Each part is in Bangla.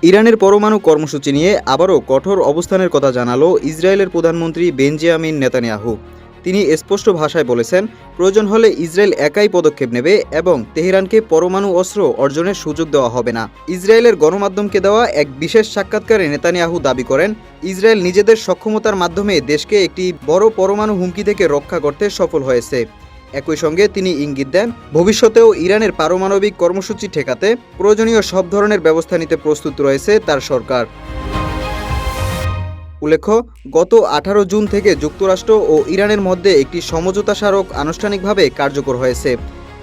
ইরানের পরমাণু কর্মসূচি নিয়ে আবারও কঠোর অবস্থানের কথা জানালো ইসরায়েলের প্রধানমন্ত্রী বেঞ্জামিন নেতানিয়াহু। তিনি স্পষ্ট ভাষায় বলেছেন, প্রয়োজন হলে ইসরায়েল একাই পদক্ষেপ নেবে এবং তেহরানকে পরমাণু অস্ত্র অর্জনের সুযোগ দেওয়া হবে না। ইসরায়েলের গণমাধ্যমকে দেওয়া এক বিশেষ সাক্ষাৎকারে নেতানিয়াহু দাবি করেন, ইসরায়েল নিজেদের সক্ষমতার মাধ্যমে দেশকে একটি বড় পরমাণু হুমকি থেকে রক্ষা করতে সফল হয়েছে। একই সঙ্গে তিনি ইঙ্গিত দেন, ভবিষ্যতেও ইরানের পারমাণবিক কর্মসূচি ঠেকাতে প্রয়োজনীয় সব ধরনের ব্যবস্থা নিতে প্রস্তুত রয়েছে তার সরকার। উল্লেখ্য, গত 18 জুন থেকে যুক্তরাষ্ট্র ও ইরানের মধ্যে একটি সমঝোতা স্মারক আনুষ্ঠানিকভাবে কার্যকর হয়েছে।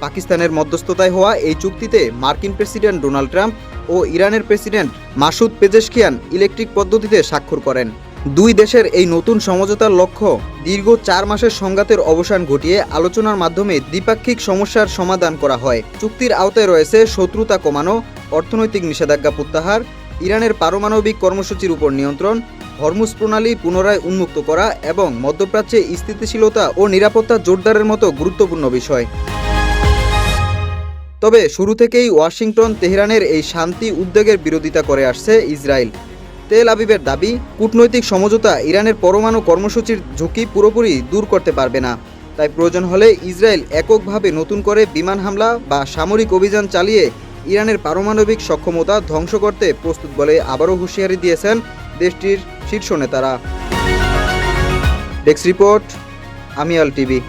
পাকিস্তানের মধ্যস্থতায় হওয়া এই চুক্তিতে মার্কিন প্রেসিডেন্ট ডোনাল্ড ট্রাম্প ও ইরানের প্রেসিডেন্ট মাসুদ পেজেশকিয়ান ইলেকট্রিক পদ্ধতিতে স্বাক্ষর করেন। দুই দেশের এই নতুন সমঝোতার লক্ষ্য দীর্ঘ 4 মাসের সংঘাতের অবসান ঘটিয়ে আলোচনার মাধ্যমে দ্বিপাক্ষিক সমস্যার সমাধান করা হয়। চুক্তির আওতায় রয়েছে শত্রুতা কমানো, অর্থনৈতিক নিষেধাজ্ঞা প্রত্যাহার, ইরানের পারমাণবিক কর্মসূচির উপর নিয়ন্ত্রণ, হরমুজ প্রণালী পুনরায় উন্মুক্ত করা এবং মধ্যপ্রাচ্যে স্থিতিশীলতা ও নিরাপত্তা জোরদারের মতো গুরুত্বপূর্ণ বিষয়। তবে শুরু থেকেই ওয়াশিংটন তেহরানের এই শান্তি উদ্যোগের বিরোধিতা করে আসছে ইসরায়েল। তেল আবিবের দাবি, কূটনৈতিক সমঝোতা ইরানের পরমাণু কর্মসূচির ঝুঁকি পুরোপুরি দূর করতে পারবে না। তাই প্রয়োজন হলে ইসরায়েল এককভাবে নতুন করে বিমান হামলা বা সামরিক অভিযান চালিয়ে ইরানের পারমাণবিক সক্ষমতা ধ্বংস করতে প্রস্তুত বলে আবারও হুঁশিয়ারি দিয়েছেন দেশটির শীর্ষ নেতারা। ডেস্ক রিপোর্ট, আমিয়াল টিভি।